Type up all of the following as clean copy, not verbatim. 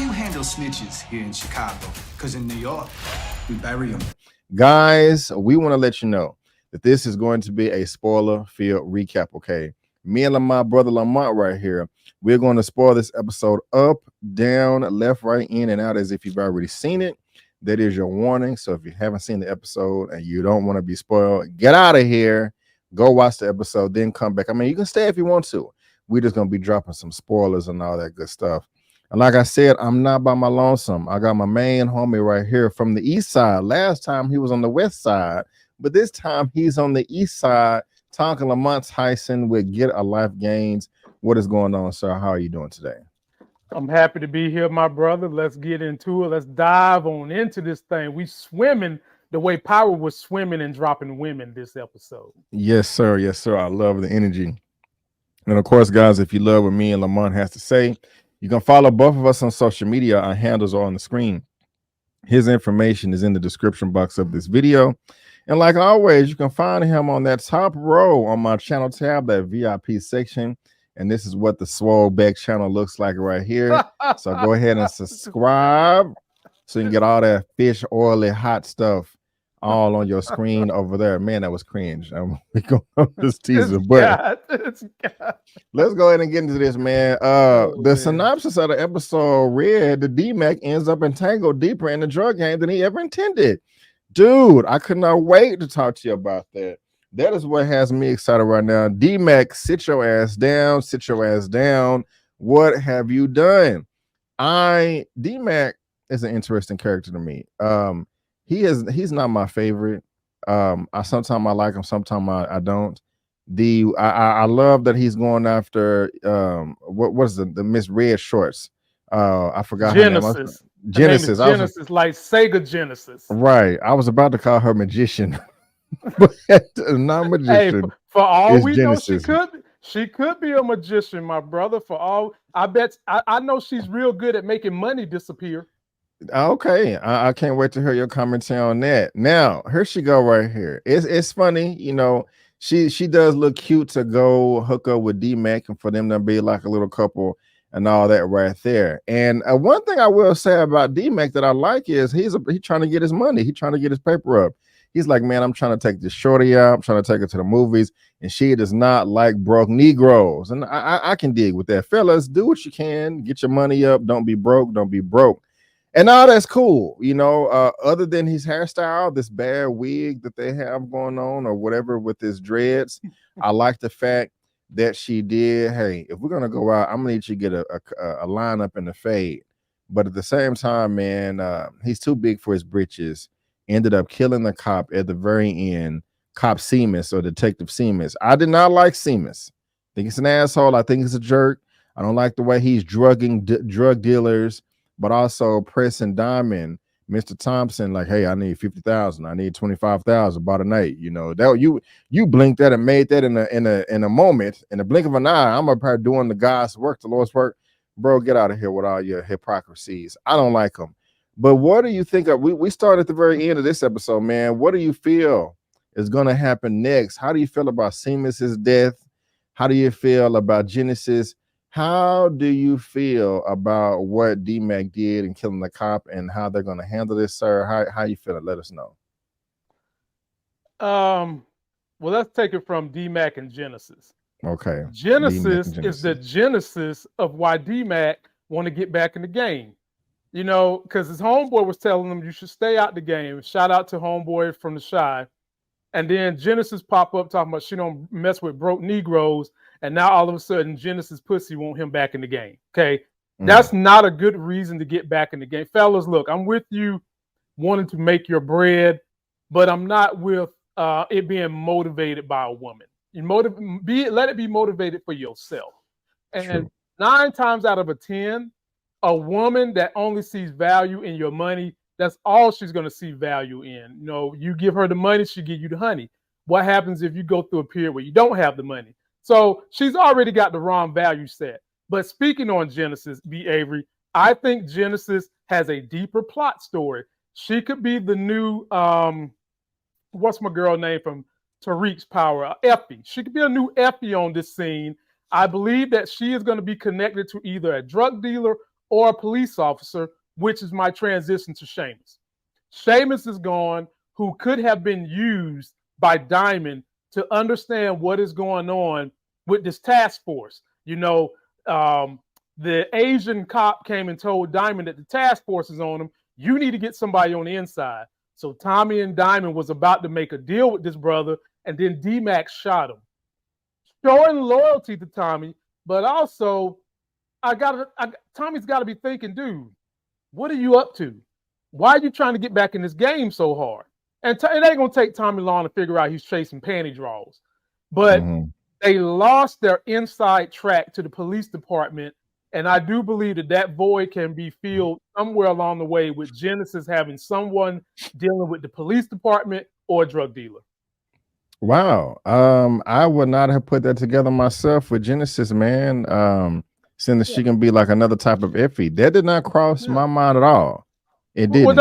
you handle snitches here in Chicago? Because in New York, we bury them. Guys, we want to let you know that this is going to be a spoiler-filled recap, okay? Me and my brother Lamont right here, we're going to spoil this episode up, down, left, right, in, and out as if you've already seen it. That is your warning. So if you haven't seen the episode and you don't want to be spoiled, get out of here. Go watch the episode, then come back. I mean, you can stay if you want to. We're just going to be dropping some spoilers and all that good stuff. And like I said, I'm not by my lonesome. I got my main homie right here from the east side. Last time he was on the west side, but this time he's on the east side talking Lamont Tyson with Get a Life Gains. What is going on, sir? How are you doing today? I'm happy to be here, my brother. Let's get into it. Let's dive on into this thing. We swimming the way Power was swimming and dropping women this episode. Yes, sir. Yes, sir. I love the energy. And of course, guys, if you love what me and Lamont has to say, you can follow both of us on social media. Our handles are on the screen. His information is in the description box of this video. And like always, you can find him on that top row on my channel tab, that VIP section. And this is what the Swole Beck channel looks like right here. So go ahead and subscribe so you can get all that fish, oily, hot stuff all on your screen over there. Man, that was cringe. We go on this teaser, but let's go ahead and get into this, man. The synopsis of the episode read: the D-Mac ends up entangled deeper in the drug game than he ever intended. Dude, I could not wait to talk to you about that. That is what has me excited right now. D-Mac, sit your ass down. Sit your ass down. What have you done? D-Mac is an interesting character to me. He's not my favorite. Sometimes I like him, sometimes I don't. I love that he's going after what is the Miss Red Shorts? I forgot Genesis. Genesis. Genesis, like Sega Genesis. Right. I was about to call her magician, but not magician. Hey, for all we Genesis. know, she could be a magician, my brother. For all I bet, I know she's real good at making money disappear. Okay, I can't wait to hear your commentary on that. Now, here she go right here. It's funny, you know. She does look cute to go hook up with D-Mac and for them to be like a little couple and all that right there. And one thing I will say about D-Mac that I like is he's trying to get his money. He's trying to get his paper up. He's like, man, I'm trying to take this shorty out. I'm trying to take her to the movies, and she does not like broke Negroes. And I can dig with that. Fellas, do what you can. Get your money up. Don't be broke. Don't be broke. And all that's cool, you know, other than his hairstyle, this bad wig that they have going on or whatever with his dreads. I like the fact that she did, hey, if we're going to go out, I'm going to need you to get a lineup in the fade. But at the same time, man, he's too big for his britches. Ended up killing the cop at the very end, Cop Seamus or Detective Seamus. I did not like Seamus. I think he's an asshole. I think he's a jerk. I don't like the way he's drugging drug dealers, but also pressing Diamond, Mr. Thompson, like, hey, I need 50,000, I need 25,000 by the night. You know, that you blinked that and made that in a moment, in a blink of an eye. I'm up here doing the God's work, the Lord's work. Bro, get out of here with all your hypocrisies. I don't like them. But what do you think of? We start at the very end of this episode, man. What do you feel is going to happen next? How do you feel about Seamus's death? How do you feel about Genesis? How do you feel about what D-Mac did in killing the cop and how they're going to handle this, sir? How you feeling? Let us know. Well, let's take it from D-Mac and Genesis. Okay. Genesis is the genesis of why D-Mac want to get back in the game. You know, because his homeboy was telling him you should stay out the game. Shout out to homeboy from the Shy. And then Genesis pop up talking about she don't mess with broke Negroes. And now all of a sudden, Genesis pussy want him back in the game. Okay. That's not a good reason to get back in the game. Fellas, look, I'm with you wanting to make your bread, but I'm not with it being motivated by a woman. Let it be motivated for yourself. And 9 times out of 10, a woman that only sees value in your money, that's all she's going to see value in. You know, you give her the money, she give you the honey. What happens if you go through a period where you don't have the money? So she's already got the wrong value set. But speaking on Genesis, B. Avery, I think Genesis has a deeper plot story. She could be the new, what's my girl name from Tariq's Power? Effie. She could be a new Effie on this scene. I believe that she is going to be connected to either a drug dealer or a police officer, which is my transition to Sheamus. Sheamus is gone, who could have been used by Diamond to understand what is going on with this task force. You know, the Asian cop came and told Diamond that the task force is on him. You need to get somebody on the inside. So Tommy and Diamond was about to make a deal with this brother, and then D-Mac shot him. Showing loyalty to Tommy, but also Tommy's got to be thinking, dude, what are you up to? Why are you trying to get back in this game so hard? And it ain't going to take Tommy long to figure out he's chasing panty draws. But they lost their inside track to the police department, and I do believe that void can be filled somewhere along the way with Genesis having someone dealing with the police department or a drug dealer. Wow. I would not have put that together myself with Genesis, man. Since she can be like another type of Effie. That did not cross my mind at all. It didn't. Well,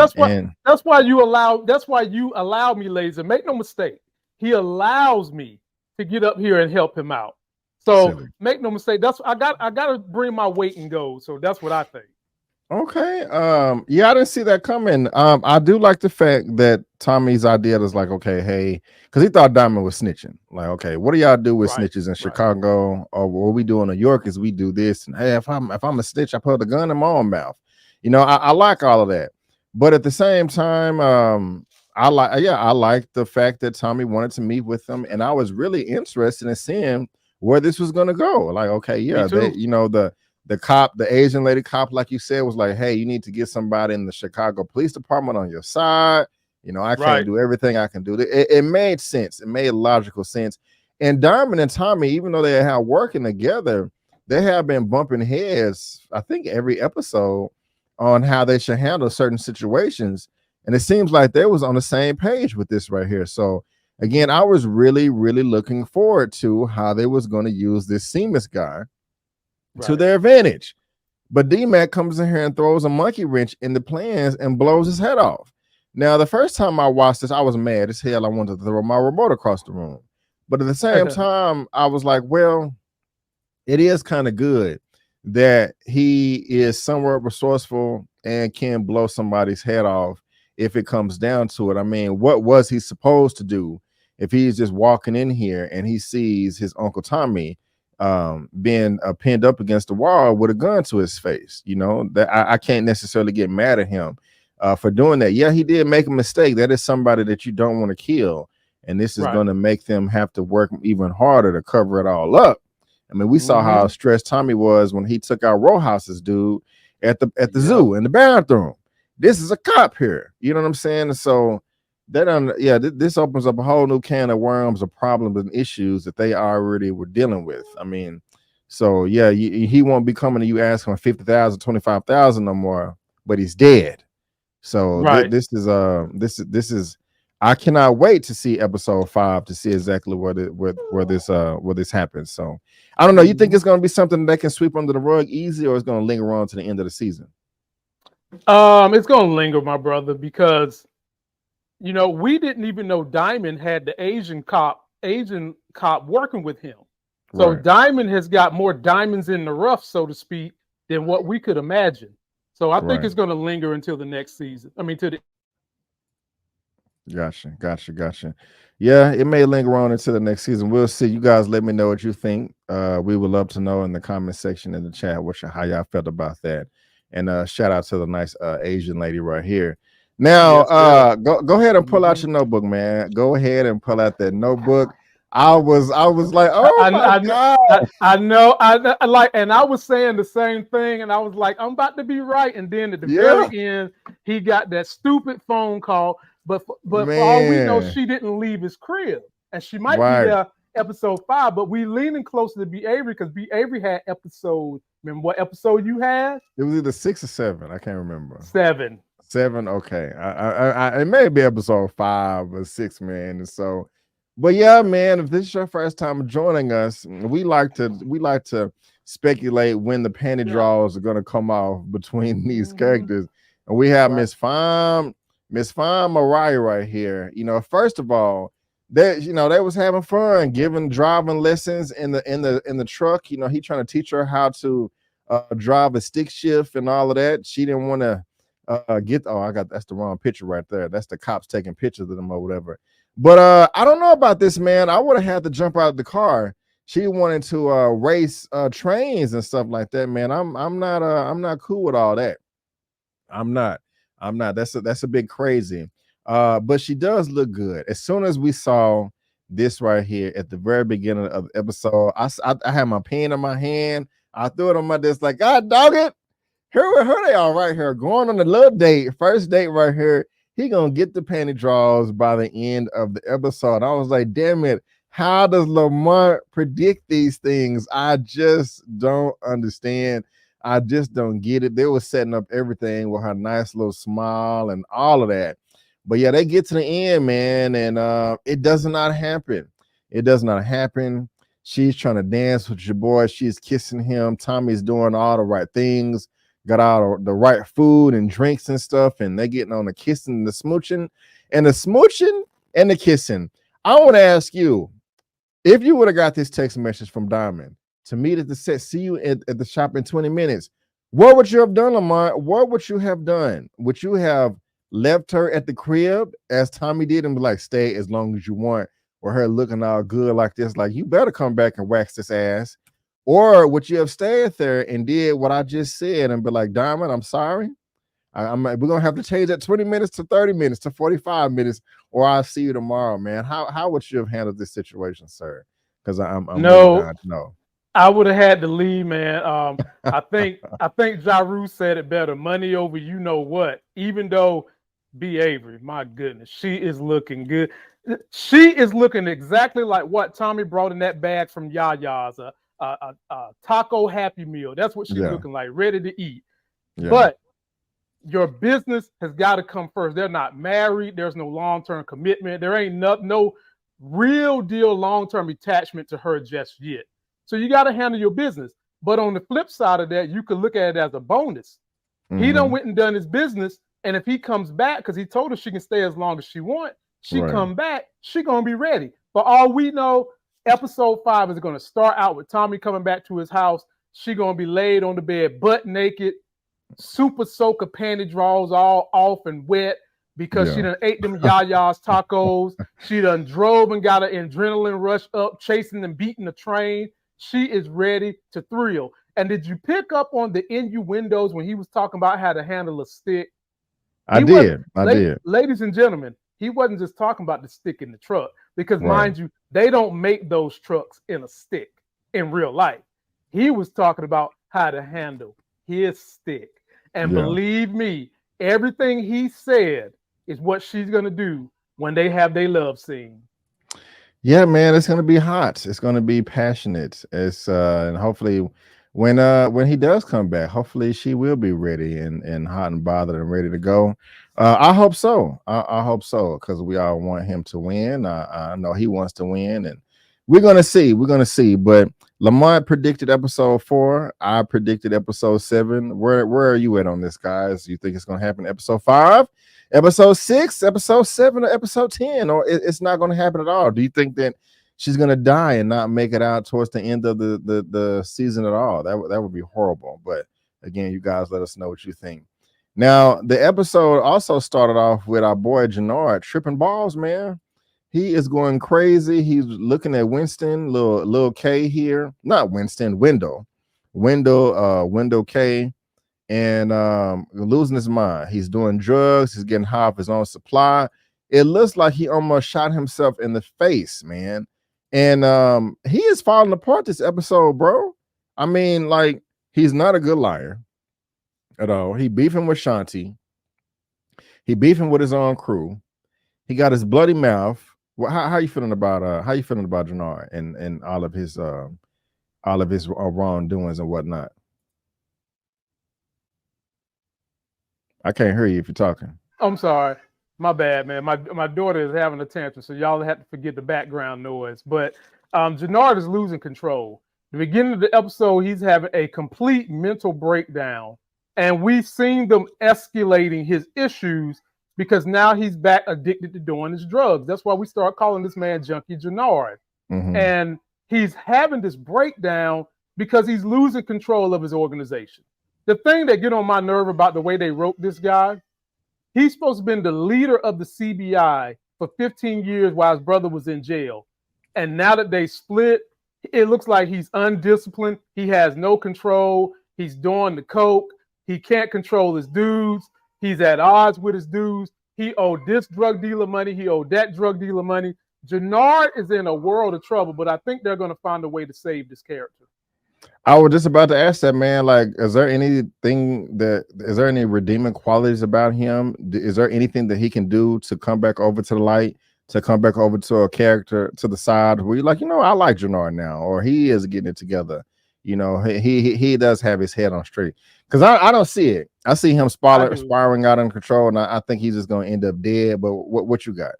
that's why you allow me, Laser. Make no mistake. He allows me to get up here and help him out. So make no mistake. I gotta bring my weight and go. So that's what I think. Okay. Yeah, I didn't see that coming. I do like the fact that Tommy's idea is like, okay, hey, because he thought Diamond was snitching. Like, okay, what do y'all do with snitches in Chicago? Or what we do in New York is we do this. And hey, if I'm a snitch, I put a gun in my own mouth. You know, I like all of that. But at the same time, I like the fact that Tommy wanted to meet with them, and I was really interested in seeing where this was gonna go. Like, okay, yeah, the cop, the Asian lady cop, like you said, was like, hey, you need to get somebody in the Chicago Police Department on your side. You know, I can't do everything I can do. It made sense. It made logical sense. And Diamond and Tommy, even though they have working together, they have been bumping heads, I think, every episode on how they should handle certain situations. And it seems like they was on the same page with this right here. So again, I was really, really looking forward to how they was going to use this Seamus guy to their advantage. But D-Mac comes in here and throws a monkey wrench in the plans and blows his head off. Now, the first time I watched this, I was mad as hell. I wanted to throw my remote across the room. But at the same time, I was like, well, it is kind of good that he is somewhat resourceful and can blow somebody's head off if it comes down to it. I mean, what was he supposed to do if he's just walking in here and he sees his Uncle Tommy being pinned up against the wall with a gun to his face? You know, that I can't necessarily get mad at him for doing that. Yeah, he did make a mistake. That is somebody that you don't want to kill. And this is going to make them have to work even harder to cover it all up. I mean, we saw how stressed Tommy was when he took out Rojas's dude at the zoo in the bathroom. This is a cop here. You know what I'm saying? So that this opens up a whole new can of worms of problems and issues that they already were dealing with. I mean, so yeah, he won't be coming to you asking for 50,000, 25,000 no more, but he's dead. So this is I cannot wait to see episode 5 to see exactly where this happens. So I don't know. You think it's going to be something that can sweep under the rug easy, or it's going to linger on to the end of the season? It's going to linger, my brother, because you know we didn't even know Diamond had the Asian cop working with him. So Diamond has got more diamonds in the rough, so to speak, than what we could imagine. So I think it's going to linger until the next season. I mean, to the Gotcha. Yeah, it may linger on until the next season. We'll see. You guys let me know what you think. We would love to know in the comment section in the chat how y'all felt about that. And shout out to the nice Asian lady right here. Now, go ahead and pull out your notebook, man. Go ahead and pull out that notebook. I was like, oh my God. I know, and I was saying the same thing, and I was like, I'm about to be right. And then at the very end, he got that stupid phone call. But for all we know, she didn't leave his crib, and she might be there episode 5. But we leaning closer to B. Avery because B. Avery had episode. Remember what episode you had? It was either 6 or 7. I can't remember. 7. 7. Okay, it may be episode 5 or 6, man. And so, but yeah, man, if this is your first time joining us, we like to speculate when the panty draws are going to come off between these characters, and we have Miss Fine Mariah right here. You know, first of all, they was having fun driving lessons in the truck. You know, he trying to teach her how to drive a stick shift and all of that. She didn't want to that's the wrong picture right there. That's the cops taking pictures of them or whatever. But I don't know about this, man. I would have had to jump out of the car. She wanted to race trains and stuff like that, man. I'm not cool with all that. I'm not. That's a bit crazy. But she does look good. As soon as we saw this right here at the very beginning of the episode, I had my pen in my hand. I threw it on my desk like, God dog it. Here they are right here going on a little date, first date right here. He gonna get the panty draws by the end of the episode. I was like, damn it, how does Lamont predict these things? I just don't understand. I just don't get it. They were setting up everything with her nice little smile and all of that. But yeah, they get to the end, man, and it does not happen. It does not happen. She's trying to dance with your boy. She's kissing him. Tommy's doing all the right things. Got all the right food and drinks and stuff, and they getting on the kissing and the smooching and the kissing. I want to ask you, if you would have got this text message from Diamond to meet at the set, see you at the shop in 20 minutes, what would you have done, Lamont? What would you have done? Would you have left her at the crib as Tommy did and be like, stay as long as you want, or her looking all good like this, like, you better come back and wax this ass? Or would you have stayed there and did what I just said and be like, Diamond, I'm sorry. We're gonna have to change that 20 minutes to 30 minutes to 45 minutes, or I'll see you tomorrow, man. How would you have handled this situation, sir? Because I'm no. Really no. I would have had to leave, man. I think Jaru said it better. Money over you know what. Even though B. Avery, my goodness, she is looking good. She is looking exactly like what Tommy brought in that bag from Yaya's. A taco Happy Meal. That's what she's looking like, ready to eat. Yeah. But your business has got to come first. They're not married. There's no long-term commitment. There ain't no real deal long-term attachment to her just yet. So you got to handle your business. But on the flip side of that, you could look at it as a bonus. Mm-hmm. He done went and done his business. And if he comes back, because he told her she can stay as long as she wants, she come back, she going to be ready. For all we know, Episode 5 is going to start out with Tommy coming back to his house. She going to be laid on the bed, butt naked, super soaker panty draws all off and wet because she done ate them Yaya's tacos. She done drove and got an adrenaline rush up, chasing and beating the train. She is ready to thrill. And did you pick up on the innuendos when he was talking about how to handle a stick? I did. Ladies and gentlemen, he wasn't just talking about the stick in the truck. Because mind you, they don't make those trucks in a stick in real life. He was talking about how to handle his stick. And believe me, everything he said is what she's going to do when they have their love scene. Yeah, man, it's going to be hot. It's going to be passionate. It's and hopefully when he does come back, hopefully she will be ready and hot and bothered and ready to go. I hope so. I hope so, because we all want him to win. I know he wants to win, and we're gonna see. But Lamont predicted episode 4. I predicted episode 7. Where are you at on this, guys? You think it's gonna happen episode 5, episode 6, episode 7, or episode 10, or it's not gonna happen at all? Do you think that she's gonna die and not make it out towards the end of the season at all? That would be horrible. But again, you guys let us know what you think. Now, the episode also started off with our boy Jenard tripping balls, man. He is going crazy. He's looking at Winston, little K here. Not Winston, Wendell K, and losing his mind. He's doing drugs. He's getting high off his own supply. It looks like he almost shot himself in the face, man. And he is falling apart this episode, bro. I mean, like, he's not a good liar at all. He beefing with Shanti. He beefing with his own crew. He got his bloody mouth. Well, how you feeling about Jenard and all of his wrongdoings and whatnot? I can't hear you if you're talking. I'm sorry. My bad, man. My daughter is having a tantrum, so y'all have to forget the background noise. But Jenard is losing control. The beginning of the episode, he's having a complete mental breakdown. And we've seen them escalating his issues because now he's back addicted to doing his drugs. That's why we start calling this man Junkie Jenard. Mm-hmm. And he's having this breakdown because he's losing control of his organization. The thing that get on my nerve about the way they wrote this guy, he's supposed to have been the leader of the CBI for 15 years while his brother was in jail. And now that they split, it looks like he's undisciplined. He has no control. He's doing the coke. He can't control his dudes. He's at odds with his dudes. He owed this drug dealer money. He owed that drug dealer money. Jenard is in a world of trouble, but I think they're going to find a way to save this character. I was just about to ask that, man. Like, is there any redeeming qualities about him? Is there anything that he can do to come back over to the light, to come back over to a character to the side where you're like, I like Jenard now, or he is getting it together. He does have his head on straight, because I don't see it. I see him spiraling out of control, and I think he's just going to end up dead. But what you got?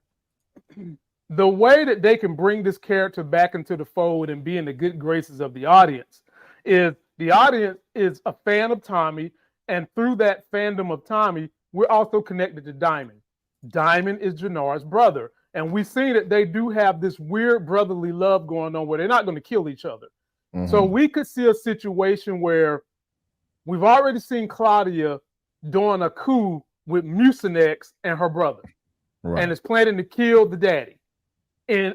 The way that they can bring this character back into the fold and be in the good graces of the audience is the audience is a fan of Tommy, and through that fandom of Tommy, we're also connected to Diamond. Diamond is Jenard's brother, and we've seen that they do have this weird brotherly love going on where they're not going to kill each other. So we could see a situation where we've already seen Claudia doing a coup with Mucinex and her brother, and is planning to kill the daddy. And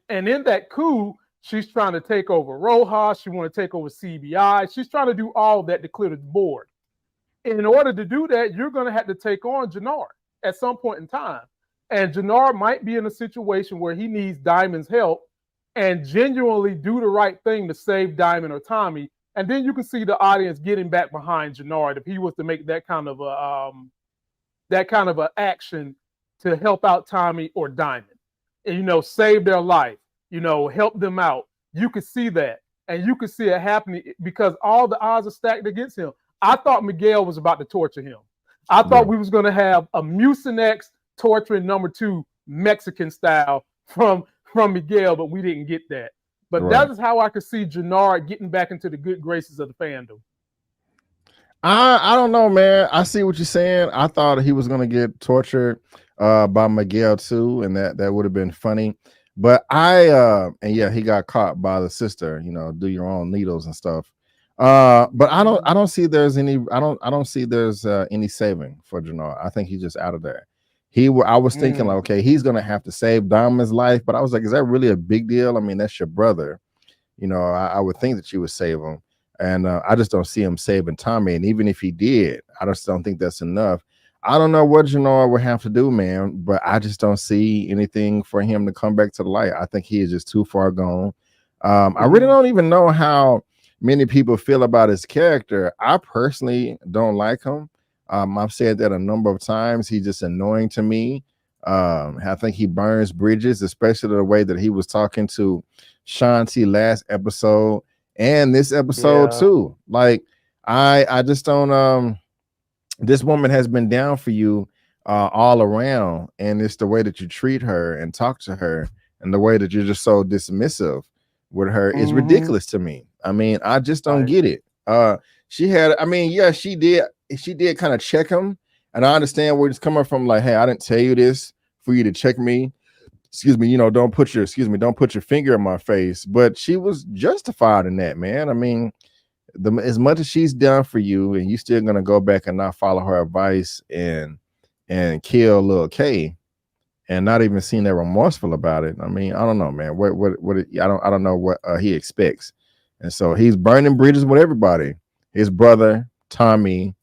in that coup, she's trying to take over Rojas. She want to take over CBI. She's trying to do all that to clear the board. In order to do that, you're going to have to take on Jenard at some point in time. And Jenard might be in a situation where he needs Diamond's help and genuinely do the right thing to save Diamond or Tommy. And then you can see the audience getting back behind Jenard if he was to make that kind of a action to help out Tommy or Diamond. And, save their life, help them out. You could see that. And you could see it happening because all the odds are stacked against him. I thought Miguel was about to torture him. I thought we was going to have a Mucinex torturing number 2 Mexican style from Miguel, but we didn't get that. But that is how I could see Jenard getting back into the good graces of the fandom. I don't know, man. I see what you're saying. I thought he was going to get tortured by Miguel too, and that would have been funny. But he got caught by the sister, do your own needles and stuff. But I don't see there's any any saving for Jenard. I think he's just out of there. I was thinking like, okay, he's gonna have to save Diamond's life, but I was like, is that really a big deal? I mean, that's your brother. I would think that you would save him, and I just don't see him saving Tommy. And even if he did, I just don't think that's enough. I don't know what Jenard would have to do, man, but I just don't see anything for him to come back to the light. I think he is just too far gone. I really don't even know how many people feel about his character. I personally don't like him. I've said that a number of times. He's just annoying to me. I think he burns bridges, especially the way that he was talking to Shanti last episode and this episode too. Like, I just don't. This woman has been down for you all around, and it's the way that you treat her and talk to her, and the way that you're just so dismissive with her is ridiculous to me. I mean, I just don't get it. She did kind of check him, and I understand where it's coming from. Like, hey, I didn't tell you this for you to check me. Excuse me, don't put your finger in my face. But she was justified in that, man. I mean, as much as she's done for you, and you still gonna go back and not follow her advice and kill Lil K, and not even seeing that remorseful about it. I mean, I don't know, man. I don't know what he expects, and so he's burning bridges with everybody. His brother Tommy,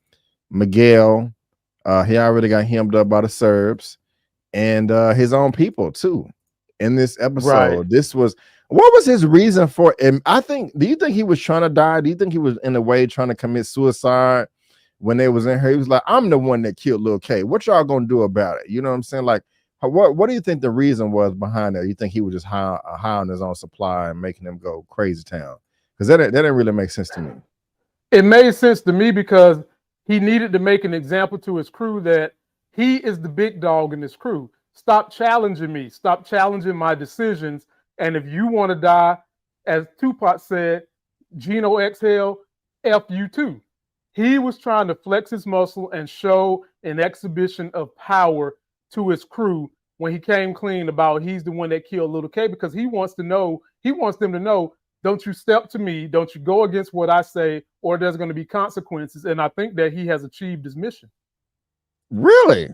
Miguel, he already got hemmed up by the Serbs, and his own people too. In this episode, what was his reason for it? Do you think he was trying to die? Do you think he was in a way trying to commit suicide when they was in here? He was like, I'm the one that killed Lil K. What y'all gonna do about it? You know what I'm saying? Like, what do you think the reason was behind that? You think he was just high on his own supply and making him go crazy town? Because that didn't really make sense to me. It made sense to me because he needed to make an example to his crew that he is the big dog in this crew. Stop challenging me. Stop challenging my decisions. And if you want to die, as Tupac said, Gino exhale, F you too. He was trying to flex his muscle and show an exhibition of power to his crew when he came clean about he's the one that killed Little K, because he wants them to know don't you step to me, don't you go against what I say, or there's going to be consequences. And I think that he has achieved his mission. Really?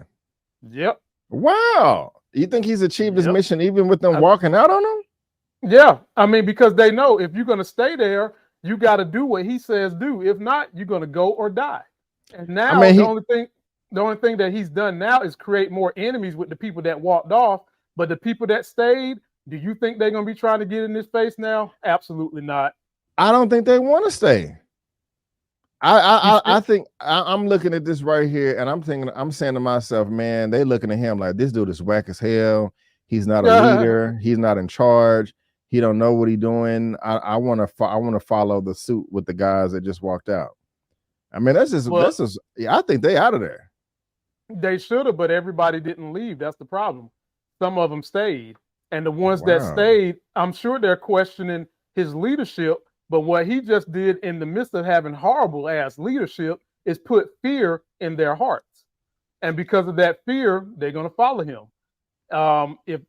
Yep. Wow. You think he's achieved his mission even with them walking out on him? Yeah. I mean, because they know if you're going to stay there, you got to do what he says do. If not, you're going to go or die. And now the only thing that he's done now is create more enemies with the people that walked off. But the people that stayed, do you think they're going to be trying to get in his face now? Absolutely not. I don't think they want to stay. I think I'm looking at this right here, and I'm saying to myself, man, they looking at him like this dude is whack as hell. He's not a leader. He's not in charge. He don't know what he's doing. I want to follow the suit with the guys that just walked out. I mean, that's just I think they out of there. They should have, but everybody didn't leave. That's the problem. Some of them stayed, and the ones that stayed, I'm sure they're questioning his leadership. But what he just did in the midst of having horrible ass leadership is put fear in their hearts, and because of that fear, they're going to follow him. If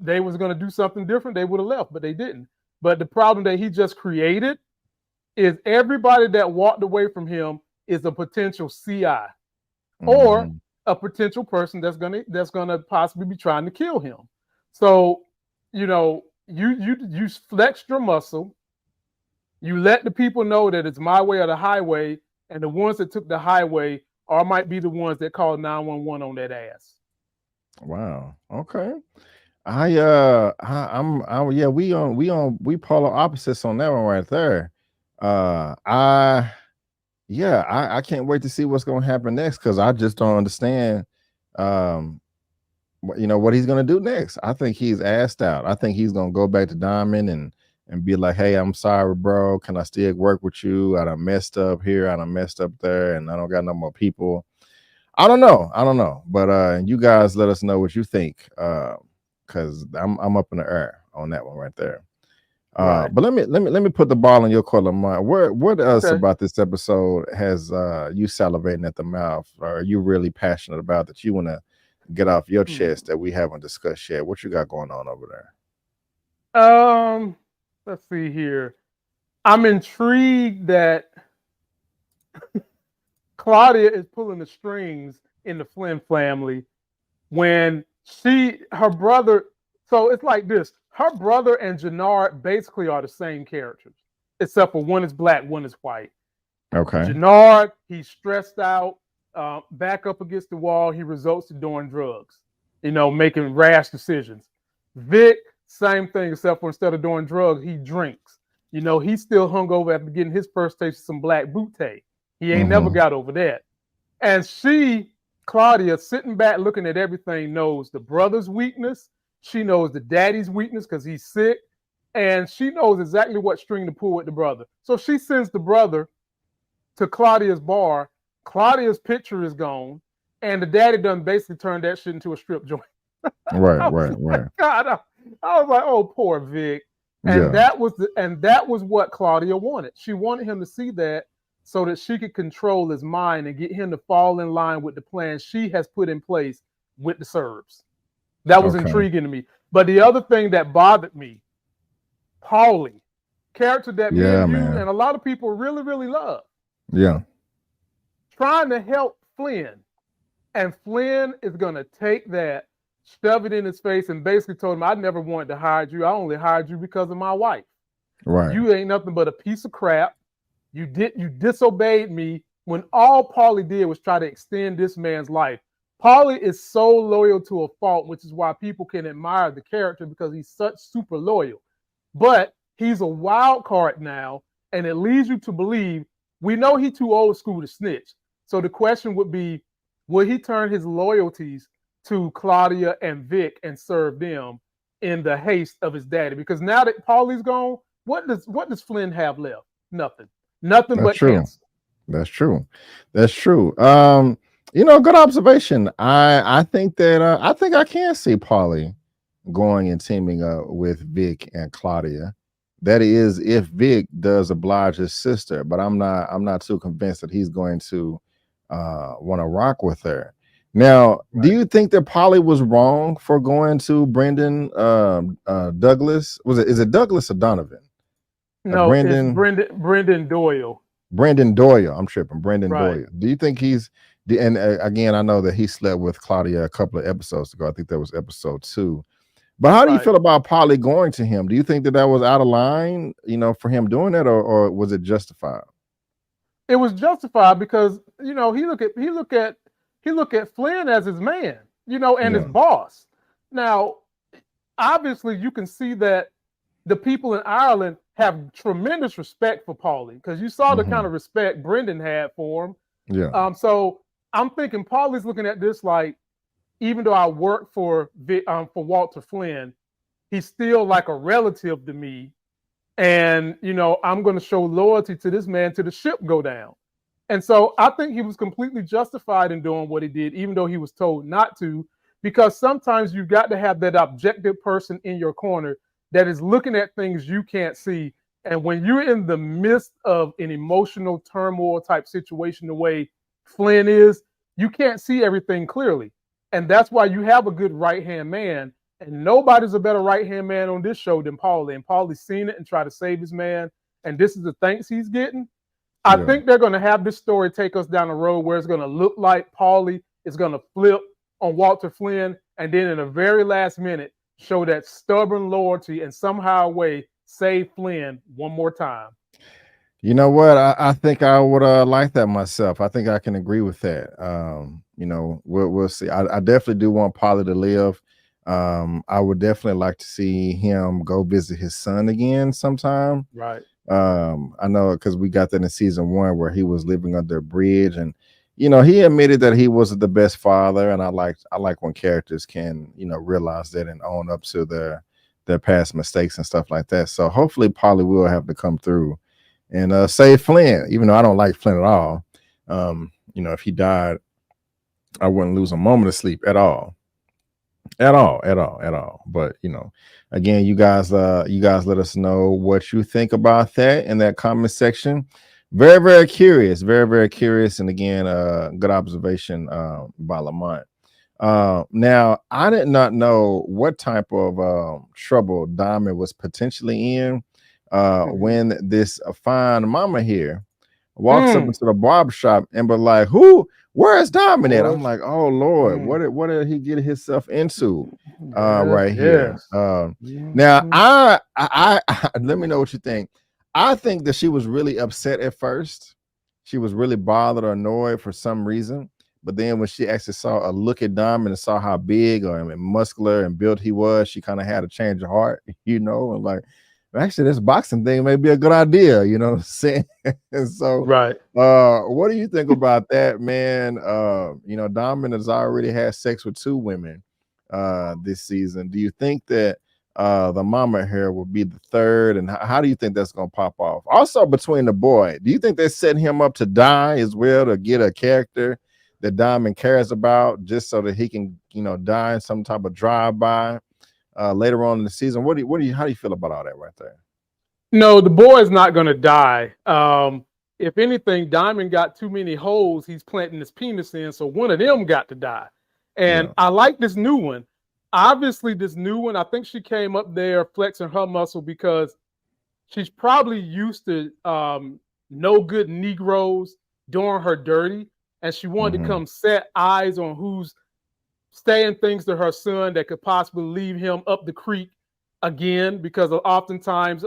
they was going to do something different, they would have left, but they didn't. But the problem that he just created is everybody that walked away from him is a potential CI or a potential person that's gonna possibly be trying to kill him. So, you flexed your muscle. You let the people know that it's my way or the highway, and the ones that took the highway might be the ones that called 911 on that ass. Wow. Okay. We polar opposites on that one right there. I can't wait to see what's going to happen next, because I just don't understand what he's going to do next. I think he's assed out. I think he's going to go back to Diamond and be like, hey, I'm sorry, bro, can I still work with you? I done messed up here, I done messed up there, and I don't got no more people. I don't know, but you guys let us know what you think, because I'm up in the air on that one right there. Right. But let me put the ball in your court, Lamont. What else about this episode has you salivating at the mouth, or are you really passionate about that you want to get off your chest that we haven't discussed yet? What you got going on over there? Let's see here. I'm intrigued that Claudia is pulling the strings in the Flynn family when her brother. So it's like this. Her brother and Jenard basically are the same characters, except for one is black, one is white. Okay. Jenard, he's stressed out, back up against the wall. He resorts to doing drugs, making rash decisions. Vic, same thing, except for instead of doing drugs, he drinks. He's still hungover after getting his first taste of some black booty. He ain't never got over that. And Claudia, sitting back looking at everything, knows the brother's weakness. She knows the daddy's weakness because he's sick, and she knows exactly what string to pull with the brother. So she sends the brother to Claudia's bar. Claudia's picture is gone, and the daddy done basically turned that shit into a strip joint. Right. God, I was like, oh, poor Vic. And that was what Claudia wanted. She wanted him to see that so that she could control his mind and get him to fall in line with the plan she has put in place with the Serbs. That was intriguing to me. But the other thing that bothered me, Paulie, character that me and you and a lot of people really, really love. Yeah. Trying to help Flynn. And Flynn is going to take that, shove it in his face, and basically told him, I never wanted to hire you. I only hired you because of my wife. Right. You ain't nothing but a piece of crap. You disobeyed me when all Paulie did was try to extend this man's life. Paulie is so loyal to a fault, which is why people can admire the character, because he's such super loyal. But he's a wild card now, and it leads you to believe, we know he's too old school to snitch. So the question would be, will he turn his loyalties to Claudia and Vic and serve them in the haste of his daddy? Because now that Paulie's gone, what does Flynn have left? Nothing but cancer. That's true. Good observation. I think that I can see Paulie going and teaming up with Vic and Claudia. That is, if Vic does oblige his sister, but I'm not too convinced that he's going to want to rock with her. Now, do you think that Paulie was wrong for going to Brendan Douglas? Is it Douglas or Donovan? No, it's Brendan Doyle. Brendan Doyle. I'm tripping. Brendan Right. Doyle. Do you think he's the? And again, I know that he slept with Claudia a couple of episodes ago. I think that was episode 2. But how do you feel about Polly going to him? Do you think that was out of line, for him doing that, or was it justified? It was justified because he look at Flynn as his man, and his boss. Now, obviously, you can see that the people in Ireland have tremendous respect for Paulie because you saw the kind of respect Brendan had for him. Yeah. So I'm thinking Paulie's looking at this like, even though I work for Walter Flynn, he's still like a relative to me. And, I'm going to show loyalty to this man till the ship go down. And so I think he was completely justified in doing what he did, even though he was told not to, because sometimes you've got to have that objective person in your corner that is looking at things you can't see. And when you're in the midst of an emotional turmoil type situation, the way Flynn is, you can't see everything clearly. And that's why you have a good right-hand man. And nobody's a better right-hand man on this show than Paulie. And Paulie's seen it and tried to save his man. And this is the thanks he's getting. I think they're going to have this story take us down a road where it's going to look like Paulie is going to flip on Walter Flynn. And then in the very last minute, show that stubborn loyalty and somehow way save Flynn one more time. You know what? I think I would like that myself. I think I can agree with that. We'll see. I definitely do want Paulie to live. I would definitely like to see him go visit his son again sometime. Right. I know because we got that in season 1 where he was living under a bridge, and he admitted that he wasn't the best father. And I like when characters can realize that and own up to their past mistakes and stuff like that. So hopefully Paulie will have to come through and save Flynn, even though I don't like Flynn at all. If he died, I wouldn't lose a moment of sleep at all. But again, you guys let us know what you think about that in that comment section. Very, very curious, and again, good observation by Lamont. Now, I did not know what type of trouble Diamond was potentially in when this fine mama here walks up into the barbershop and be like, where is Diamond at? I'm like, oh Lord, what did he get himself into right here? Now I let me know what you think. I think that she was really upset at first. She was really bothered or annoyed for some reason. But then when she actually saw a look at Diamond and saw how big or muscular and built he was, she kind of had a change of heart, and like, actually, this boxing thing may be a good idea, you know what I'm saying? And so, right. What do you think about that, man? Diamond has already had sex with 2 women this season. Do you think that the mama here will be the 3rd? And how do you think that's going to pop off? Also, between the boy, do you think they're setting him up to die as well, to get a character that Diamond cares about, just so that he can, die in some type of drive-by later on in the season? How do you feel about all that right there? No, the boy is not going to die. If anything, Diamond got too many holes he's planting his penis in, so one of them got to die. And I like this new one. Obviously, this new one, I think she came up there flexing her muscle because she's probably used to no good Negroes doing her dirty, and she wanted to come set eyes on who's saying things to her son that could possibly leave him up the creek again, because oftentimes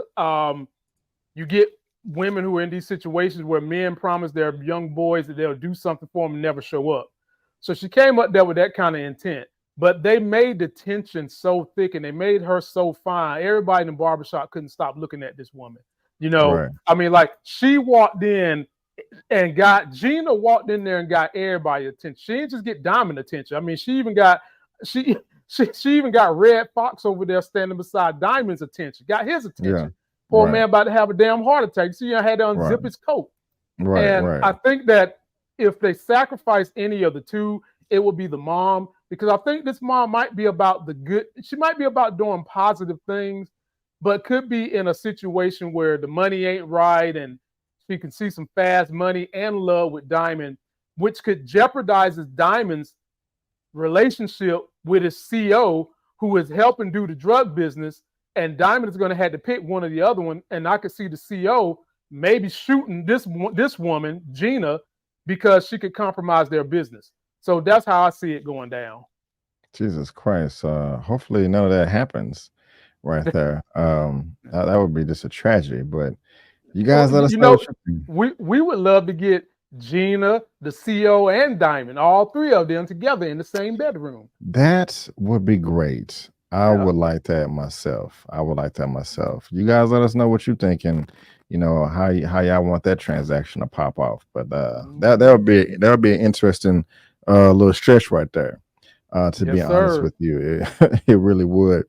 you get women who are in these situations where men promise their young boys that they'll do something for them and never show up. So she came up there with that kind of intent, but they made the tension so thick and they made her so fine. Everybody in the barbershop couldn't stop looking at this woman. Right. I mean, like, she walked in and Gina walked in there and got everybody attention. She didn't just get Diamond attention. I mean, she even got Red Fox over there standing beside Diamond's attention, got his attention. Yeah. Poor man about to have a damn heart attack. See, I had to unzip his coat. Right. And I think that if they sacrifice any of the 2, it will be the mom, because I think this mom might be about the good. She might be about doing positive things, but could be in a situation where the money ain't right and she can see some fast money and love with Diamond, which could jeopardize Diamond's relationship with his CO, who is helping do the drug business. and Diamond is going to have to pick one or the other one. And I could see the CO maybe shooting this woman, Gina, because she could compromise their business. So that's how I see it going down. Jesus Christ. Hopefully none of that happens right there. That would be just a tragedy. But you guys let us know. We would love to get Gina, the CO, and Diamond, all three of them together in the same bedroom. That would be great. I would like that myself. You guys let us know what you're thinking. You know, how y'all want that transaction to pop off. But that would be an interesting little stretch right there. To be honest with you, it really would.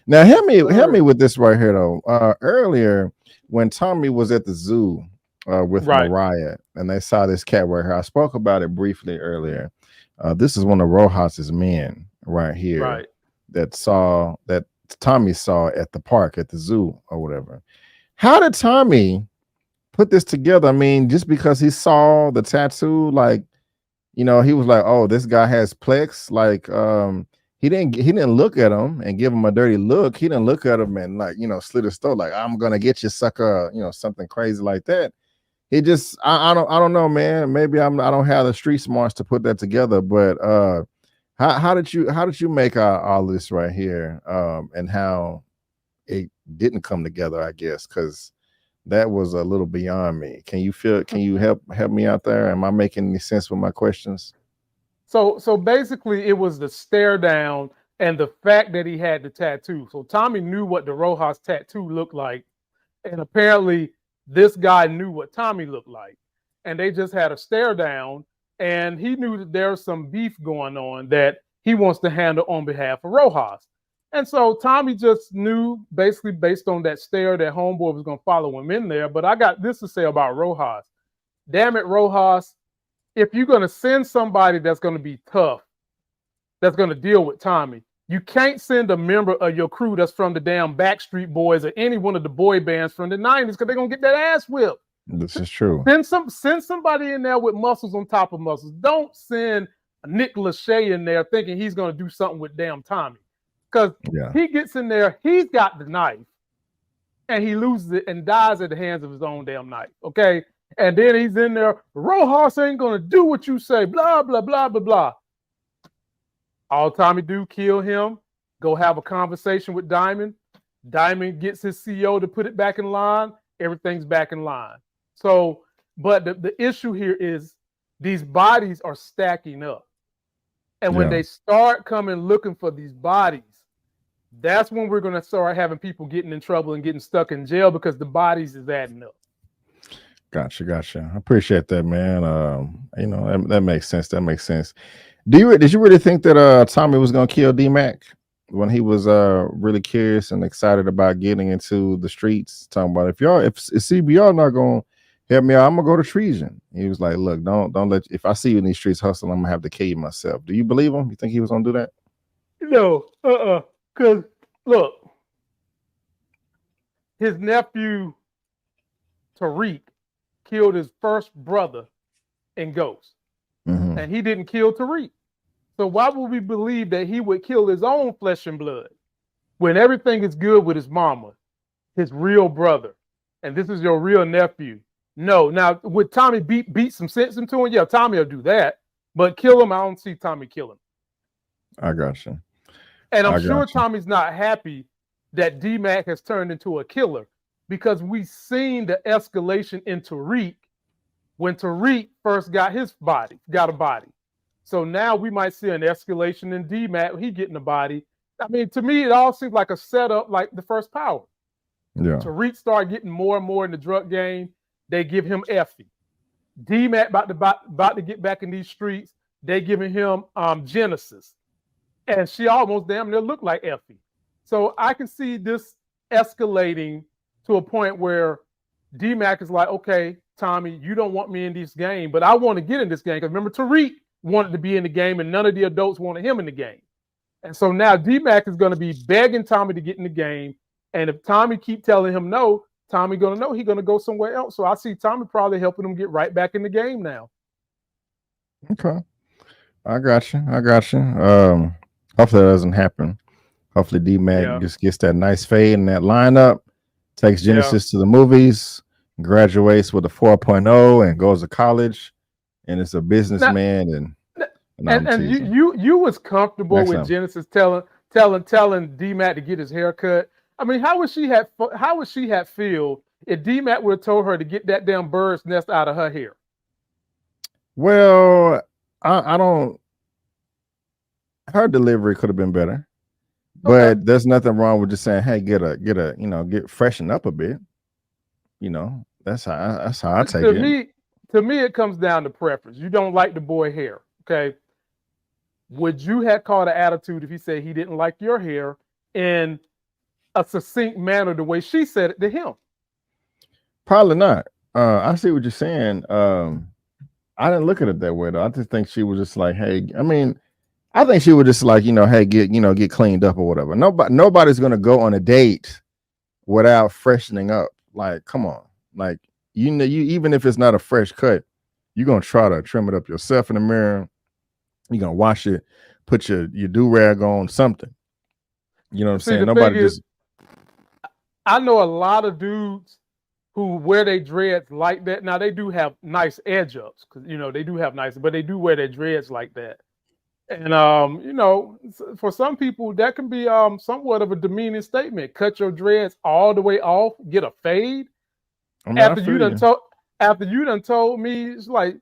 Now, help me with this right here though. Earlier when Tommy was at the zoo with Mariah, and they saw this cat right here. I spoke about it briefly earlier. This is one of Rojas's men right here, that Tommy saw at the park, at the zoo or whatever. How did Tommy put this together? I mean, just because he saw the tattoo, like, you know, he was like, oh, this guy has Plex. Like, he didn't look at him and give him a dirty look. He didn't look at him and, like, you know, slit his throat, like, I'm gonna get you, sucker, you know, something crazy like that. He just, I don't know, man. Maybe I don't have the street smarts to put that together. But how did you make all this right here, and how it didn't come together? I guess because that was a little beyond me. Can you help me out there? Am I making any sense with my questions? So basically it was the stare down and the fact that he had the tattoo. So Tommy knew what the Rojas tattoo looked like, and apparently this guy knew what Tommy looked like, and they just had a stare down, and he knew that there was some beef going on that he wants to handle on behalf of Rojas. And so Tommy just knew, basically based on that stare, that homeboy was going to follow him in there. But I got this to say about Rojas. Damn it, Rojas. If you're going to send somebody that's going to be tough, that's going to deal with Tommy, you can't send a member of your crew that's from the damn Backstreet Boys or any one of the boy bands from the 90s, because they're going to get that ass whipped. This is true. Send somebody in there with muscles on top of muscles. Don't send Nick Lachey in there thinking he's going to do something with damn Tommy. Because he gets in there, he's got the knife, and he loses it and dies at the hands of his own damn knife, okay? And then he's in there, Rojas ain't going to do what you say, blah, blah, blah, blah, blah. All Tommy do, kill him, go have a conversation with Diamond. Diamond gets his CO to put it back in line. Everything's back in line. So, but the issue here is these bodies are stacking up. And when they start coming looking for these bodies, that's when we're going to start having people getting in trouble and getting stuck in jail, because the bodies is adding up. Gotcha. I appreciate that, man. You know, that makes sense. Did you really think that Tommy was going to kill D-Mac when he was really curious and excited about getting into the streets, talking about if CBR not going to help me out, I'm going to go to treason? He was like, look, don't let, if I see you in these streets hustling, I'm going to have to kill you myself. Do you believe him? You think he was going to do that? No, because look, his nephew Tariq killed his first brother in Ghost, and he didn't kill Tariq. So why would we believe that he would kill his own flesh and blood when everything is good with his mama, his real brother, and this is your real nephew? No. Now, would Tommy beat some sense into him? Yeah, Tommy will do that, but kill him, I don't see Tommy kill him. I got you. And I'm sure Tommy's not happy that D-Mac has turned into a killer, because we've seen the escalation in Tariq when Tariq first got a body. So now we might see an escalation in D-Mac. He getting a body. I mean, to me, it all seems like a setup like the first Power. Yeah. Tariq started getting more and more in the drug game. They give him Effie. D-Mac about to get back in these streets. They giving him Genesis. And she almost damn near looked like Effie. So I can see this escalating to a point where D-Mac is like, okay, Tommy, you don't want me in this game, but I want to get in this game. Because remember, Tariq wanted to be in the game, and none of the adults wanted him in the game. And so now D-Mac is going to be begging Tommy to get in the game. And if Tommy keep telling him no, Tommy going to know he's going to go somewhere else. So I see Tommy probably helping him get right back in the game now. Okay. I got you. Hopefully that doesn't happen. Hopefully D-Mac Yeah. just gets that nice fade in that lineup, takes Genesis to the movies, graduates with a 4.0 and goes to college, and it's a businessman. And you was comfortable with Genesis telling D-Mac to get his hair cut. I mean, how would she have feel if D-Mac would have told her to get that damn bird's nest out of her hair? Well, I don't. Her delivery could have been better, but there's nothing wrong with just saying, "Hey, get freshen up a bit." You know, that's how I take it. To me, it comes down to preference. You don't like the boy hair, okay? Would you have called an attitude if he said he didn't like your hair in a succinct manner the way she said it to him? Probably not. I see what you're saying. I didn't look at it that way though. I just think she was just like, hey, I mean, I think she was just like, hey, get cleaned up or whatever. Nobody's gonna go on a date without freshening up. Like, come on. Like, you even if it's not a fresh cut, you're gonna try to trim it up yourself in the mirror. You're gonna wash it, put your do-rag on, something. You know what I'm saying? Nobody just. I know a lot of dudes who wear their dreads like that. Now they do have nice edge ups because they do have nice, but they do wear their dreads like that. And for some people that can be somewhat of a demeaning statement. Cut your dreads all the way off, get a fade. After you done told me, it's like,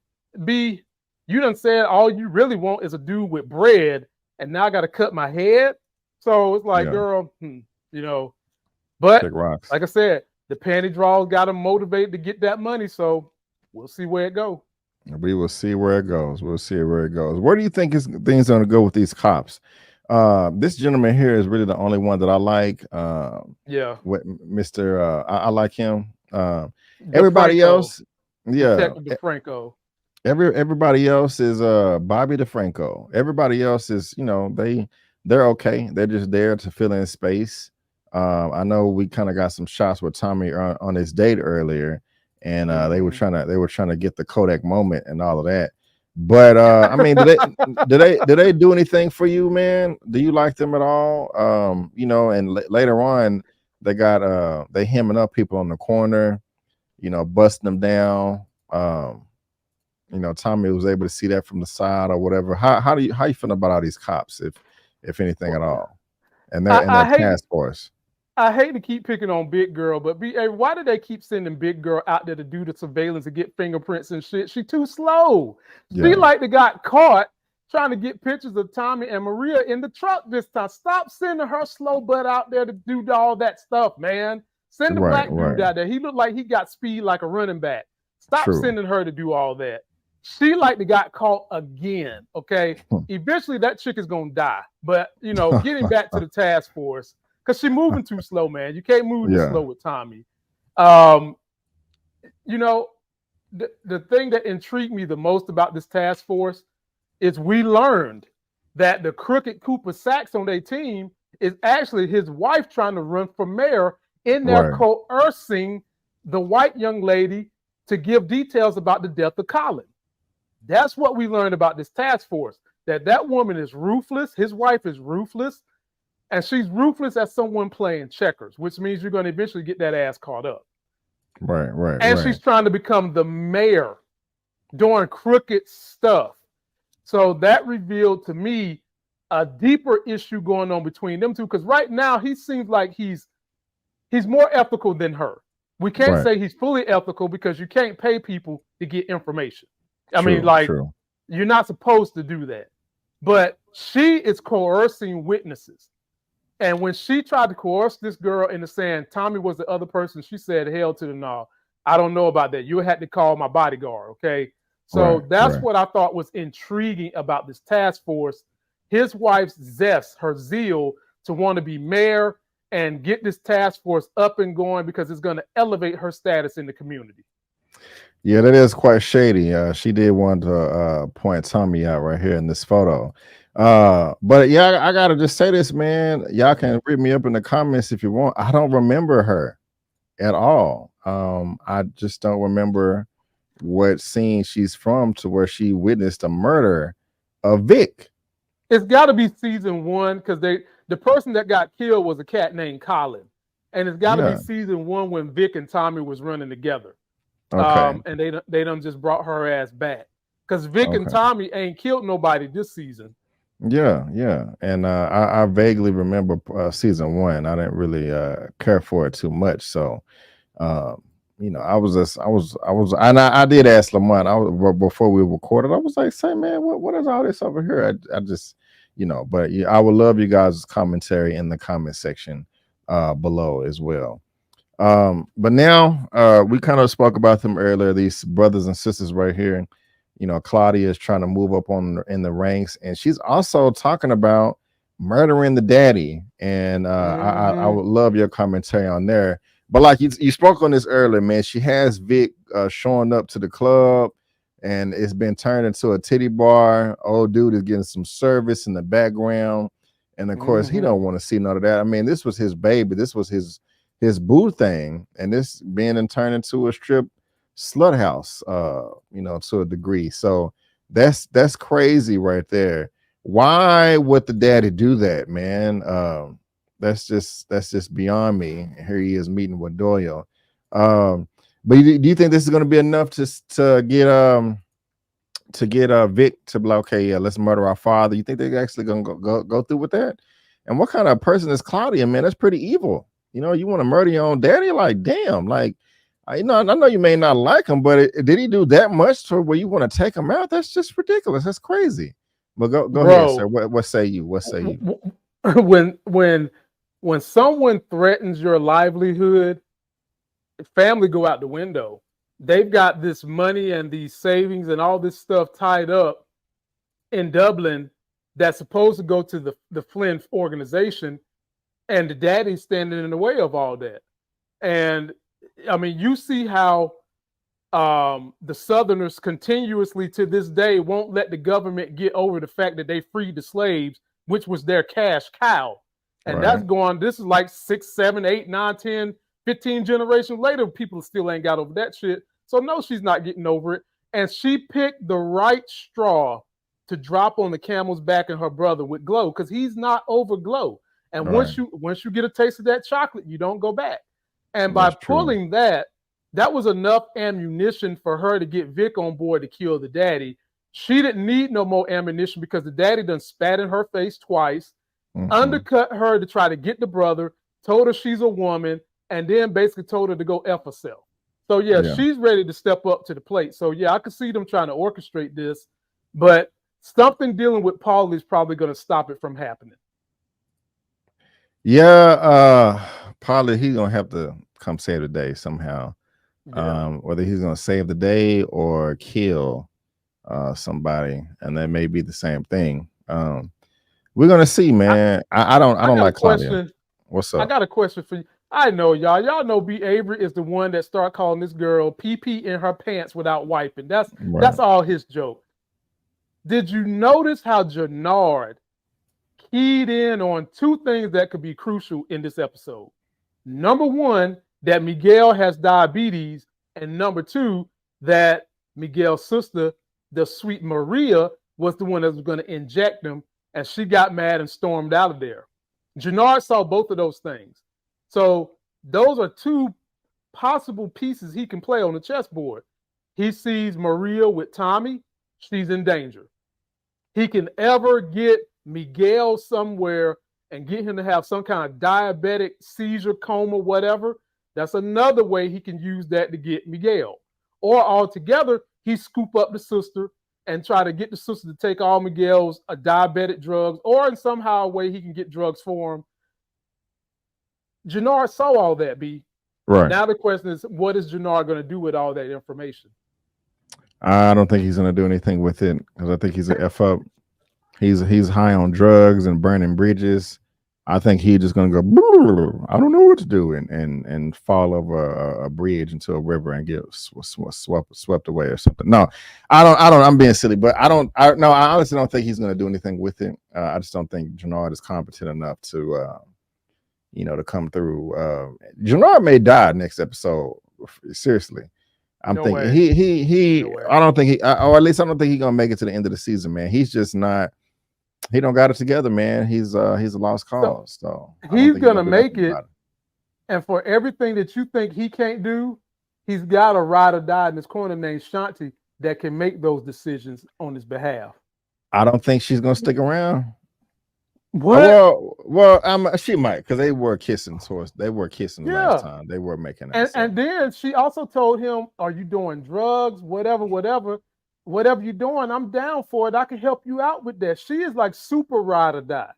B, you done said all you really want is a dude with bread, and now I got to cut my head. So it's like, girl, But like I said, the panty draws got them motivated to get that money. So we'll see where it goes. We will see where it goes. We'll see where it goes. Where do you think things going to go with these cops? This gentleman here is really the only one that I like. What Mr. I like him. Everybody else, Detective DeFranco. Everybody else is Bobby DeFranco. Everybody else is, they're okay. They're just there to fill in space. I know we kind of got some shots with Tommy on his date earlier, and they were trying to get the Kodak moment and all of that. But I mean, do they do anything for you, man? Do you like them at all? And later on, they got they hemming up people on the corner, busting them down. Tommy was able to see that from the side or whatever. How you feeling about all these cops, if anything at all, and their task force? I hate to keep picking on Big Girl, but why do they keep sending Big Girl out there to do the surveillance and get fingerprints and shit? She too slow. Yeah. She like they got caught trying to get pictures of Tommy and Maria in the truck this time. Stop sending her slow butt out there to do all that stuff, man. Send the black dude out there. He looked like he got speed like a running back. Stop sending her to do all that. She like they got caught again, okay? Eventually that chick is going to die. But, getting back to the task force, because she's moving too slow, man. You can't move too slow with Tommy. The thing that intrigued me the most about this task force is we learned that the crooked Cooper Sacks on their team is actually his wife trying to run for mayor in there coercing the white young lady to give details about the death of Colin. That's what we learned about this task force, that woman is ruthless. His wife is ruthless. And she's ruthless as someone playing checkers, which means you're going to eventually get that ass caught up. Right. And she's trying to become the mayor doing crooked stuff. So that revealed to me a deeper issue going on between them two. Because right now he seems like he's more ethical than her. We can't say he's fully ethical because you can't pay people to get information. You're not supposed to do that. But she is coercing witnesses. And when she tried to coerce this girl into saying Tommy was the other person, she said, hell to the no. I don't know about that. You had to call my bodyguard, okay? So that's what I thought was intriguing about this task force. His wife's zest, her zeal to want to be mayor and get this task force up and going because it's going to elevate her status in the community. Yeah, that is quite shady. She did want to point Tommy out right here in this photo. But yeah, I gotta just say this, man. Y'all can read me up in the comments if you want. I don't remember her at all. I just don't remember what scene she's from to where she witnessed a murder of Vic. It's got to be season 1 because they the person that got killed was a cat named Colin, and it's got to Yeah. be season 1 when Vic and Tommy was running together. Okay. And they done just brought her ass back because Vic and Okay. Tommy ain't killed nobody this season. Yeah, yeah. And I vaguely remember season 1. I didn't really care for it too much. So you know, I did ask Lamont before we recorded. I was like, say, man, what is all this over here? I just, you know, but yeah, I would love you guys' commentary in the comment section below as well. But now we kind of spoke about them earlier, these brothers and sisters right here. You know, Claudia is trying to move up in the ranks, and she's also talking about murdering the daddy. And I would love your commentary on there. But like you spoke on this earlier, man, she has Vic showing up to the club, and it's been turned into a titty bar. Old dude is getting some service in the background, and of course he don't want to see none of that. I mean, this was his baby, this was his boo thing, and this being turned into a strip slut house, you know, to a degree. So that's crazy right there. Why would the daddy do that, man? That's just beyond me. Here he is meeting with Doyle. But do you think this is going to be enough to get Vic to be like, okay, yeah, let's murder our father? You think they're actually going to go through with that? And what kind of person is Claudia, man? That's pretty evil. You know, you want to murder your own daddy? Like, damn. Like, I know you may not like him, but did he do that much to where you want to take him out? That's just ridiculous. That's crazy. But go ahead, sir. What say you? What say you? When someone threatens your livelihood, family go out the window. They've got this money and these savings and all this stuff tied up in Dublin that's supposed to go to the Flynn organization, and the daddy's standing in the way of all that. And I mean, you see how the Southerners continuously to this day won't let the government get over the fact that they freed the slaves, which was their cash cow. And that's going, this is like 6, 7, 8, 9, 10, 15 generations later. People still ain't got over that shit. So no, she's not getting over it. And she picked the right straw to drop on the camel's back and her brother with Glow, because he's not over Glow. And once you get a taste of that chocolate, you don't go back. And by pulling that was enough ammunition for her to get Vic on board to kill the daddy. She didn't need no more ammunition because the daddy done spat in her face twice, undercut her to try to get the brother, told her she's a woman, and then basically told her to go F herself. So yeah, she's ready to step up to the plate. So yeah, I could see them trying to orchestrate this, but something dealing with Paulie is probably going to stop it from happening. Yeah, Paulie, he's gonna have to come save the day somehow. Whether he's gonna save the day or kill somebody, and that may be the same thing. We're gonna see, man. I don't like Claudia. What's up? I got a question for you. I know y'all know B. Avery is the one that started calling this girl pee in her pants without wiping. That's all his joke. Did you notice how Jenard keyed in on two things that could be crucial in this episode? Number one, that Miguel has diabetes, and number two, that Miguel's sister, the sweet Maria, was the one that was going to inject him, and she got mad and stormed out of there. Jenard saw both of those things. So those are two possible pieces he can play on the chessboard. He sees Maria with Tommy, she's in danger. He can ever get Miguel somewhere and get him to have some kind of diabetic seizure, coma, whatever. That's another way he can use that to get Miguel. Or altogether, he scoop up the sister and try to get the sister to take all Miguel's diabetic drugs, or in somehow a way he can get drugs for him. Jenard saw all that, B. Right. Now the question is, what is Jenard going to do with all that information? I don't think he's going to do anything with it, because I think he's an F up. He's high on drugs and burning bridges. I think he's just going to go, I don't know what to do, and fall over a bridge into a river and get swept away or something. No, I don't. I'm being silly, but I honestly don't think he's going to do anything with it. I just don't think Jenard is competent enough to, to come through. Jenard may die next episode. Seriously. I'm thinking I don't think or at least I don't think he's going to make it to the end of the season, man. He's just not He don't got it together, man. He's a lost cause. So he's gonna make it. And for everything that you think he can't do, he's got a ride or die in his corner named Shanti that can make those decisions on his behalf. I don't think she's gonna stick around. What? Well, she might, because they were kissing last time. They were making that. And then she also told him, "Are you doing drugs? Whatever you're doing, I'm down for it. I can help you out with that." She is like super ride or die.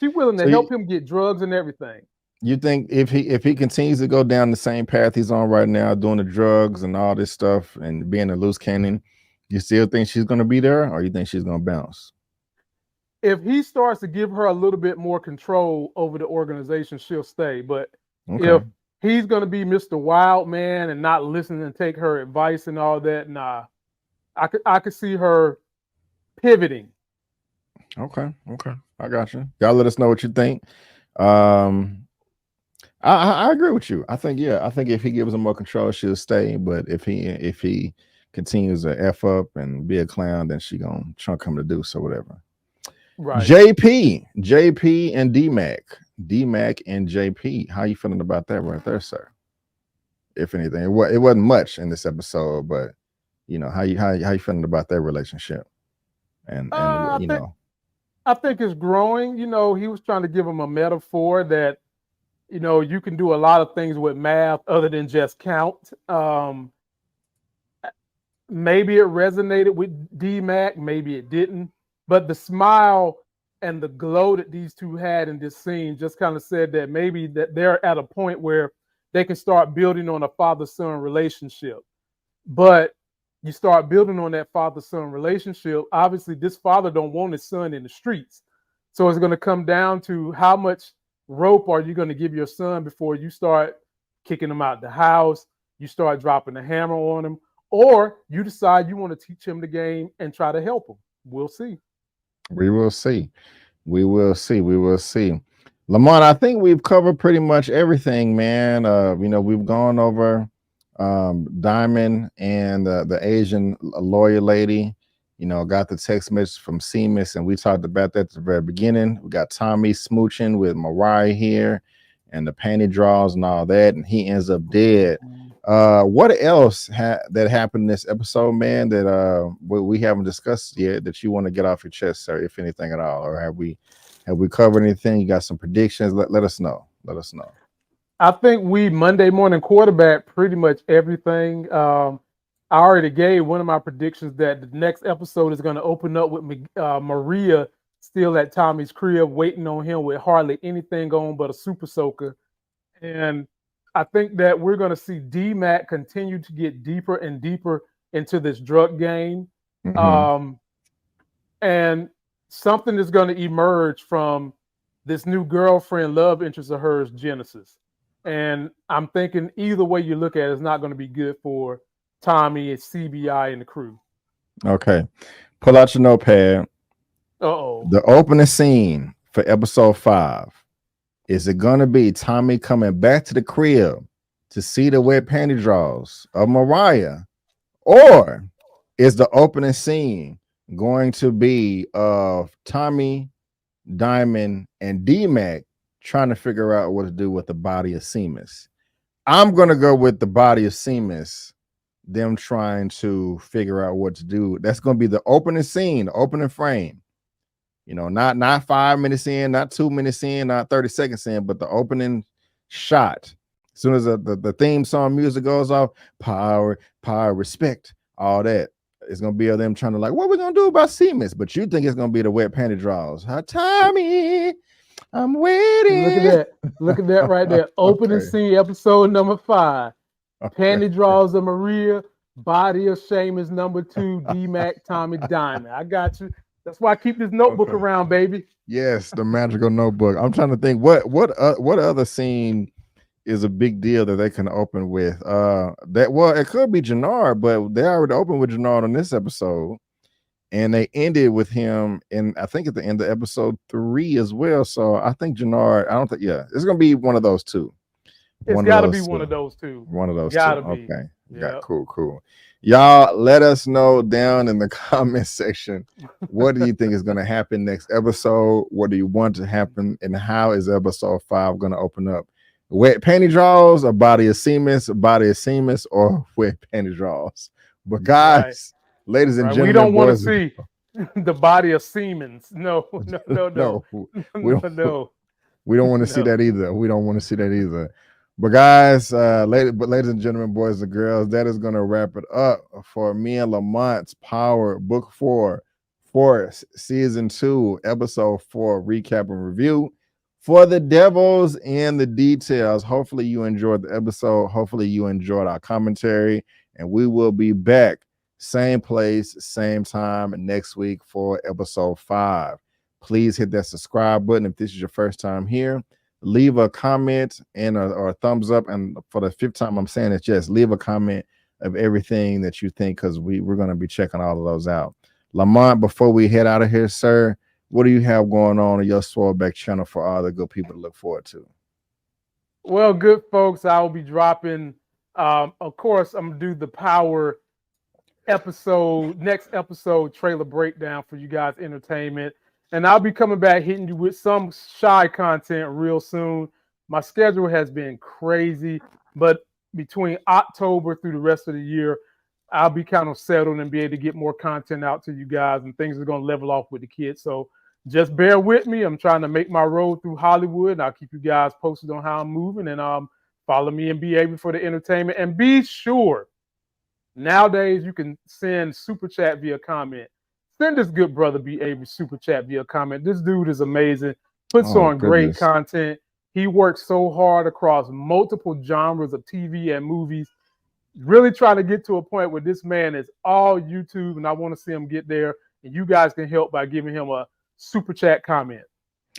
She's willing to help him get drugs and everything. You think if he continues to go down the same path he's on right now, doing the drugs and all this stuff and being a loose cannon, you still think she's gonna be there, or you think she's gonna bounce? If he starts to give her a little bit more control over the organization, she'll stay. But if he's going to be Mr. Wild Man and not listen and take her advice and all that, nah, I could see her pivoting. Okay, I got you. Y'all let us know what you think. I agree with you. I think if he gives her more control, she'll stay. But if he continues to F up and be a clown, then she gonna chunk him to do so whatever. Right. JP and D-Mac and JP. How you feeling about that right there, sir? If anything, it wasn't much in this episode, but you know, how you feeling about their relationship? And I think it's growing. You know, he was trying to give him a metaphor that, you know, you can do a lot of things with math other than just count. Maybe it resonated with D-Mac, maybe it didn't. But the smile and the glow that these two had in this scene just kind of said that maybe that they're at a point where they can start building on a father-son relationship. But you start building on that father-son relationship, obviously this father don't want his son in the streets. So it's going to come down to how much rope are you going to give your son before you start kicking him out the house, you start dropping the hammer on him, or you decide you want to teach him the game and try to help him. We'll see. We will see. Lamont, I think we've covered pretty much everything, man. You know, we've gone over Diamond and the Asian lawyer lady. You know, got the text message from Seamus, and we talked about that at the very beginning. We got Tommy smooching with Mariah here and the panty draws and all that, and he ends up dead. What else that happened in this episode, man, that we haven't discussed yet that you want to get off your chest, sir, if anything at all? Or have we covered anything? You got some predictions? Let us know. I think we Monday morning quarterback pretty much everything. I already gave one of my predictions that the next episode is going to open up with Maria still at Tommy's crib waiting on him with hardly anything on but a super soaker. And I think that we're going to see D-Mac continue to get deeper and deeper into this drug game. And something is going to emerge from this new girlfriend love interest of hers, Genesis. And I'm thinking either way you look at it, it's not going to be good for Tommy and CBI and the crew. Okay. Pull out your notepad. The opening scene for episode 5. Is it going to be Tommy coming back to the crib to see the wet panty draws of Mariah? Or is the opening scene going to be of Tommy, Diamond, and D-Mac trying to figure out what to do with the body of Seamus? I'm going to go with the body of Seamus, them trying to figure out what to do. That's going to be the opening scene, the opening frame. You know, not 5 minutes in, not 2 minutes in, not 30 seconds in, but the opening shot. As soon as the theme song music goes off, power, respect, all that. It's going to be of them trying to like, what we going to do about Seamus? But you think it's going to be the wet panty draws. Tommy, I'm waiting. Look at that right there. Opening scene, episode number 5. Panty draws of Maria, body of Seamus number 2, D-Mac, Tommy, Diamond. I got you. That's why I keep this notebook around, baby. Yes, the magical notebook. I'm trying to think what other scene is a big deal that they can open with. It could be Jenard, but they already opened with Jenard on this episode, and they ended with him in I think at the end of episode 3 as well. So I think Jenard. It's gonna be one of those two. It's got to be one of those two. One of those gotta two. Be. Got cool. Y'all let us know down in the comment section. What do you think is going to happen next episode? What do you want to happen? And how is episode 5 going to open up? Wet panty draws, a body of semen, or wet panty draws? But guys, ladies and gentlemen, we don't want to boys, see the body of Siemens. No. We don't want to see that either. But guys, ladies and gentlemen, boys and girls, that is going to wrap it up for me and Lamont's Power Book 4 for Season 2, Episode 4, recap and review for The Devils in the Details. Hopefully you enjoyed the episode. Hopefully you enjoyed our commentary. And we will be back, same place, same time next week for Episode 5. Please hit that subscribe button if this is your first time here. Leave a comment and or a thumbs up, and for the 5th time I'm saying it, just leave a comment of everything that you think, because we're going to be checking all of those out. Lamont, before we head out of here, sir, what do you have going on your Swellback channel for all the good people to look forward to? Well, good folks, I will be dropping, of course, I'm going to do the Power next episode trailer breakdown for you guys' entertainment. And I'll be coming back hitting you with some shy content real soon. My schedule has been crazy, but between October through the rest of the year, I'll be kind of settled and be able to get more content out to you guys, and things are going to level off with the kids. So just bear with me. I'm trying to make my road through Hollywood, and I'll keep you guys posted on how I'm moving. And follow me and be able for the entertainment. And be sure, nowadays you can send super chat via comment. Send this good brother be able to super chat via comment. This dude is amazing. Puts on great content. He works so hard across multiple genres of TV and movies. Really trying to get to a point where this man is all YouTube, and I want to see him get there. And you guys can help by giving him a super chat comment.